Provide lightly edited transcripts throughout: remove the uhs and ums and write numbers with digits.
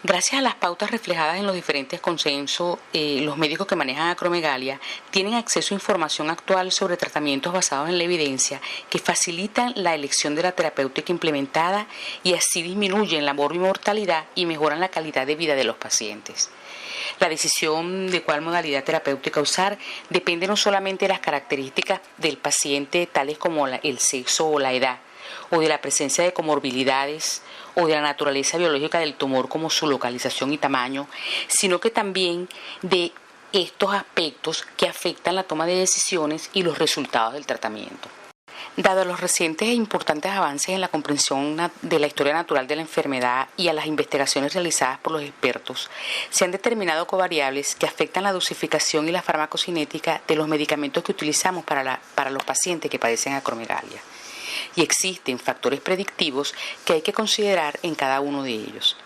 Gracias a las pautas reflejadas en los diferentes consensos, los médicos que manejan acromegalia tienen acceso a información actual sobre tratamientos basados en la evidencia que facilitan la elección de la terapéutica implementada y así disminuyen la mortalidad y mejoran la calidad de vida de los pacientes. La decisión de cuál modalidad terapéutica usar depende no solamente de las características del paciente, tales como el sexo o la edad, o de la presencia de comorbilidades o de la naturaleza biológica del tumor como su localización y tamaño, sino que también de estos aspectos que afectan la toma de decisiones y los resultados del tratamiento. Dado los recientes e importantes avances en la comprensión de la historia natural de la enfermedad y a las investigaciones realizadas por los expertos, se han determinado covariables que afectan la dosificación y la farmacocinética de los medicamentos que utilizamos para los pacientes que padecen acromegalia. Y existen factores predictivos que hay que considerar en cada uno de ellos.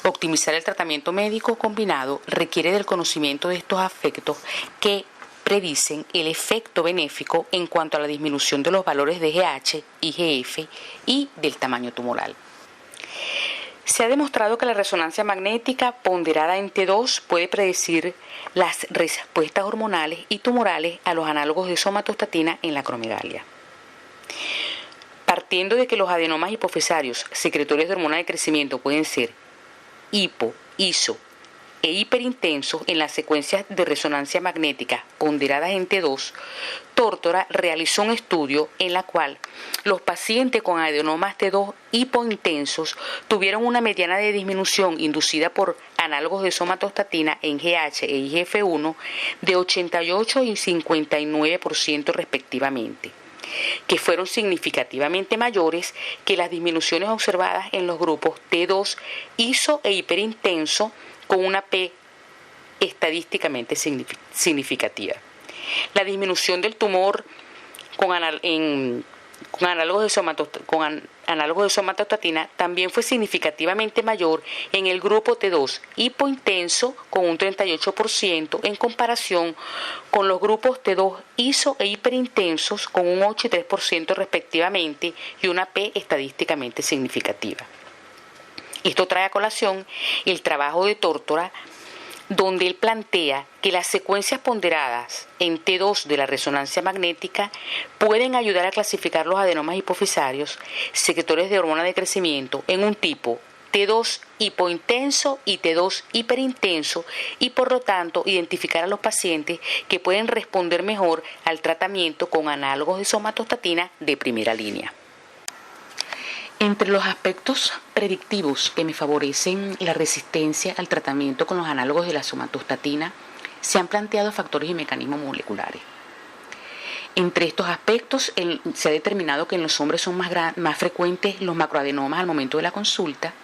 Optimizar el tratamiento médico combinado requiere del conocimiento de estos aspectos que predicen el efecto benéfico en cuanto a la disminución de los valores de GH, IGF y del tamaño tumoral. Se ha demostrado que la resonancia magnética ponderada en T2 puede predecir las respuestas hormonales y tumorales a los análogos de somatostatina en la acromegalia. Partiendo de que los adenomas hipofisarios secretores de hormona de crecimiento pueden ser iso e hiperintensos en las secuencias de resonancia magnética ponderadas en T2, Tórtora realizó un estudio en la cual los pacientes con adenomas T2 hipointensos tuvieron una mediana de disminución inducida por análogos de somatostatina en GH e IGF-1 de 88 y 59% respectivamente, que fueron significativamente mayores que las disminuciones observadas en los grupos T2 iso e hiperintenso con una P estadísticamente significativa. La disminución del tumor con análogos de somatostatina también fue significativamente mayor en el grupo T2 hipointenso con un 38% en comparación con los grupos T2 iso e hiperintensos con un 8 y 3% respectivamente y una P estadísticamente significativa. Esto trae a colación el trabajo de Tórtora, donde él plantea que las secuencias ponderadas en T2 de la resonancia magnética pueden ayudar a clasificar los adenomas hipofisarios, secretores de hormona de crecimiento, en un tipo T2 hipointenso y T2 hiperintenso y por lo tanto identificar a los pacientes que pueden responder mejor al tratamiento con análogos de somatostatina de primera línea. Entre los aspectos predictivos que me favorecen la resistencia al tratamiento con los análogos de la somatostatina, se han planteado factores y mecanismos moleculares. Entre estos aspectos, se ha determinado que en los hombres son más frecuentes los macroadenomas al momento de la consulta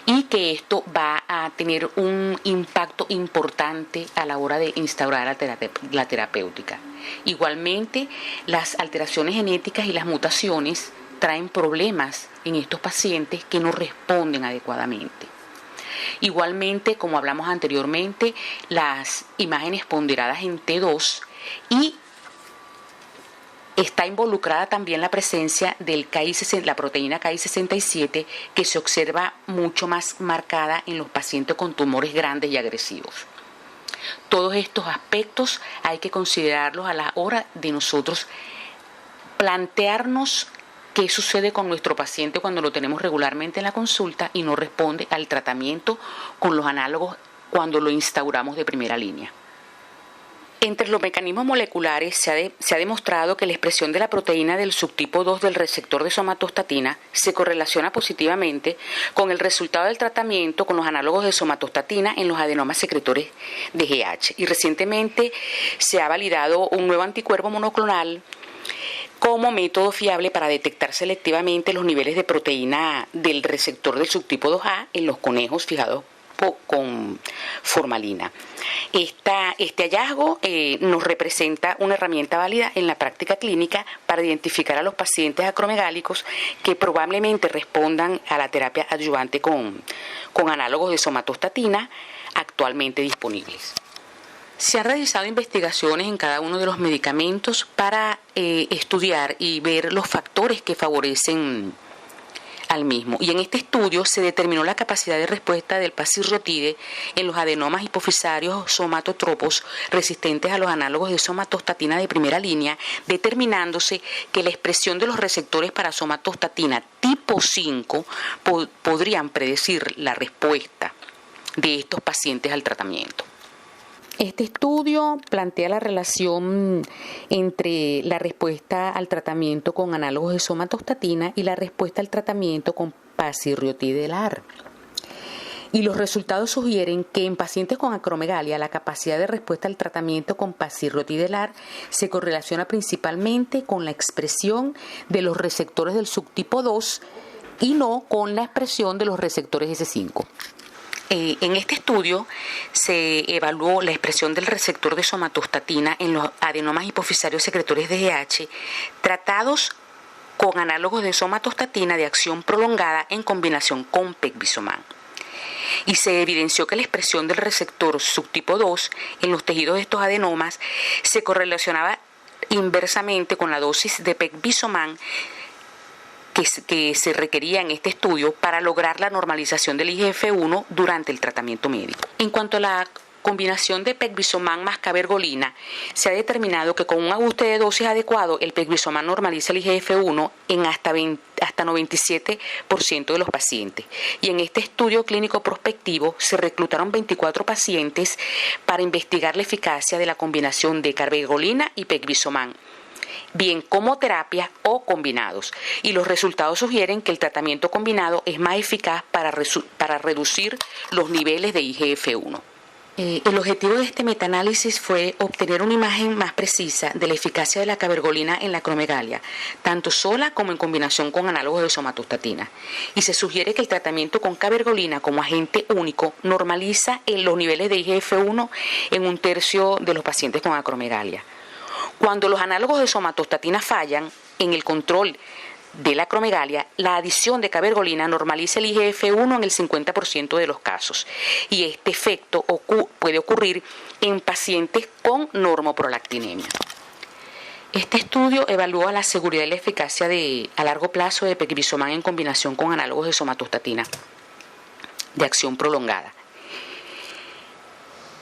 y que esto va a tener un impacto importante a la hora de instaurar la terapéutica. Igualmente, las alteraciones genéticas y las mutaciones traen problemas en estos pacientes que no responden adecuadamente. Igualmente, como hablamos anteriormente, las imágenes ponderadas en T2 y está involucrada también la presencia del la proteína Ki67 que se observa mucho más marcada en los pacientes con tumores grandes y agresivos. Todos estos aspectos hay que considerarlos a la hora de nosotros plantearnos qué sucede con nuestro paciente cuando lo tenemos regularmente en la consulta y no responde al tratamiento con los análogos cuando lo instauramos de primera línea. Entre los mecanismos moleculares se ha demostrado que la expresión de la proteína del subtipo 2 del receptor de somatostatina se correlaciona positivamente con el resultado del tratamiento con los análogos de somatostatina en los adenomas secretores de GH. Y recientemente se ha validado un nuevo anticuerpo monoclonal como método fiable para detectar selectivamente los niveles de proteína del receptor del subtipo 2A en los conejos fijados con formalina. Este hallazgo nos representa una herramienta válida en la práctica clínica para identificar a los pacientes acromegálicos que probablemente respondan a la terapia adyuvante con análogos de somatostatina actualmente disponibles. Se han realizado investigaciones en cada uno de los medicamentos para estudiar y ver los factores que favorecen al mismo. Y en este estudio se determinó la capacidad de respuesta del pasirrotide en los adenomas hipofisarios somatotropos resistentes a los análogos de somatostatina de primera línea, determinándose que la expresión de los receptores para somatostatina tipo 5 podrían predecir la respuesta de estos pacientes al tratamiento. Este estudio plantea la relación entre la respuesta al tratamiento con análogos de somatostatina y la respuesta al tratamiento con pasirrotide LAR. Y los resultados sugieren que en pacientes con acromegalia la capacidad de respuesta al tratamiento con pasirrotide LAR se correlaciona principalmente con la expresión de los receptores del subtipo 2 y no con la expresión de los receptores S5. En este estudio se evaluó la expresión del receptor de somatostatina en los adenomas hipofisarios secretores DGH tratados con análogos de somatostatina de acción prolongada en combinación con pegvisomán. Y se evidenció que la expresión del receptor subtipo 2 en los tejidos de estos adenomas se correlacionaba inversamente con la dosis de pegvisomán que se requería en este estudio para lograr la normalización del IGF-1 durante el tratamiento médico. En cuanto a la combinación de pegvisomán más cabergolina, se ha determinado que con un ajuste de dosis adecuado, el pegvisomán normaliza el IGF-1 en hasta 97% de los pacientes. Y en este estudio clínico prospectivo se reclutaron 24 pacientes para investigar la eficacia de la combinación de cabergolina y pegvisomán, bien como terapia o combinados, y los resultados sugieren que el tratamiento combinado es más eficaz para reducir los niveles de IGF-1. El objetivo de este metaanálisis fue obtener una imagen más precisa de la eficacia de la cabergolina en la acromegalia, tanto sola como en combinación con análogos de somatostatina. Y se sugiere que el tratamiento con cabergolina como agente único normaliza los niveles de IGF-1 en un tercio de los pacientes con acromegalia. Cuando los análogos de somatostatina fallan en el control de la acromegalia, la adición de cabergolina normaliza el IGF-1 en el 50% de los casos. Y este efecto puede ocurrir en pacientes con normoprolactinemia. Este estudio evalúa la seguridad y la eficacia a largo plazo de pegvisomán en combinación con análogos de somatostatina de acción prolongada.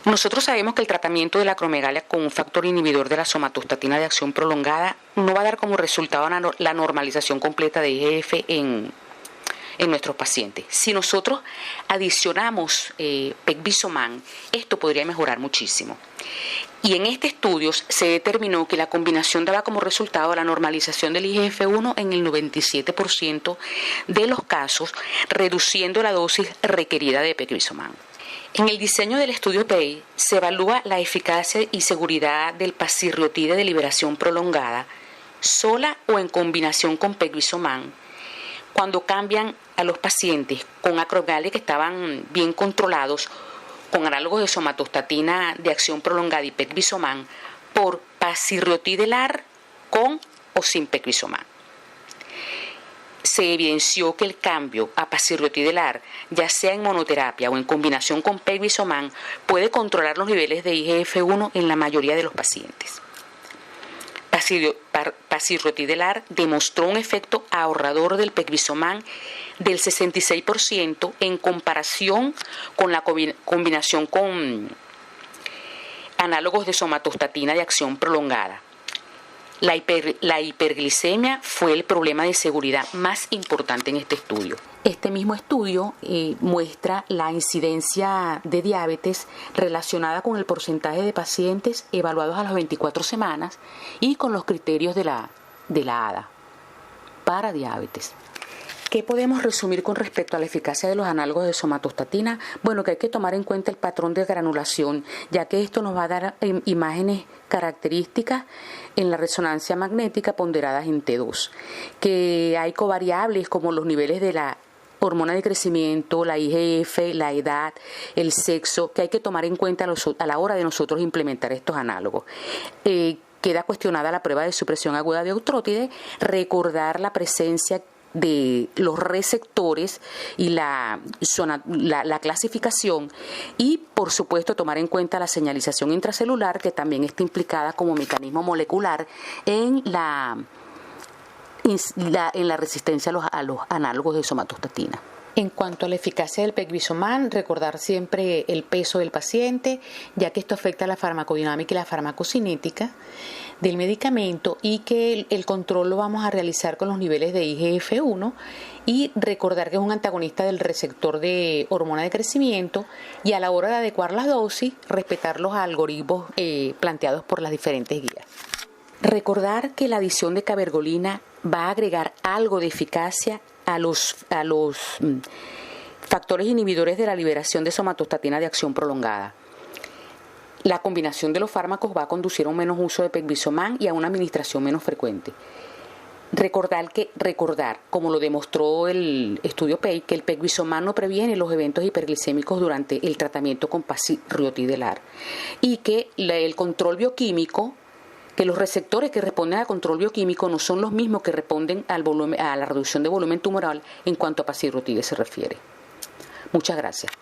Nosotros sabemos que el tratamiento de la acromegalia con un factor inhibidor de la somatostatina de acción prolongada no va a dar como resultado la normalización completa de IGF en nuestros pacientes. Si nosotros adicionamos pegvisomán, esto podría mejorar muchísimo. Y en este estudio se determinó que la combinación daba como resultado la normalización del IGF-1 en el 97% de los casos, reduciendo la dosis requerida de pegvisomán. En el diseño del estudio PEI se evalúa la eficacia y seguridad del pasirrotide de liberación prolongada, sola o en combinación con pegvisomán, cuando cambian a los pacientes con acromegalia que estaban bien controlados con análogos de somatostatina de acción prolongada y pegvisomán por pasirrotide LAR con o sin pegvisomán. Se evidenció que el cambio a pasirrotide LAR, ya sea en monoterapia o en combinación con pegvisomán, puede controlar los niveles de IGF-1 en la mayoría de los pacientes. Pasirrotide LAR demostró un efecto ahorrador del pegvisomán del 66% en comparación con la combinación con análogos de somatostatina de acción prolongada. La hiperglicemia fue el problema de seguridad más importante en este estudio. Este mismo estudio muestra la incidencia de diabetes relacionada con el porcentaje de pacientes evaluados a las 24 semanas y con los criterios de la ADA para diabetes. ¿Qué podemos resumir con respecto a la eficacia de los análogos de somatostatina? Bueno, que hay que tomar en cuenta el patrón de granulación, ya que esto nos va a dar imágenes características en la resonancia magnética ponderadas en T2, que hay covariables como los niveles de la hormona de crecimiento, la IGF, la edad, el sexo, que hay que tomar en cuenta a la hora de nosotros implementar estos análogos. Queda cuestionada la prueba de supresión aguda de autrótide, recordar la presencia de los receptores y la clasificación y, por supuesto, tomar en cuenta la señalización intracelular, que también está implicada como mecanismo molecular en en la resistencia a los análogos de somatostatina. En cuanto a la eficacia del pegvisomán, recordar siempre el peso del paciente, ya que esto afecta a la farmacodinámica y la farmacocinética del medicamento, y que el control lo vamos a realizar con los niveles de IGF-1, y recordar que es un antagonista del receptor de hormona de crecimiento, y a la hora de adecuar las dosis, respetar los algoritmos planteados por las diferentes guías. Recordar que la adición de cabergolina va a agregar algo de eficacia a los factores inhibidores de la liberación de somatostatina de acción prolongada. La combinación de los fármacos va a conducir a un menos uso de pegvisomán y a una administración menos frecuente. Recordar, como lo demostró el estudio PEI, que el pegvisomán no previene los eventos hiperglicémicos durante el tratamiento con pasiriotidelar, y que el control bioquímico, que los receptores que responden al control bioquímico no son los mismos que responden a la reducción de volumen tumoral en cuanto a pasirotide se refiere. Muchas gracias.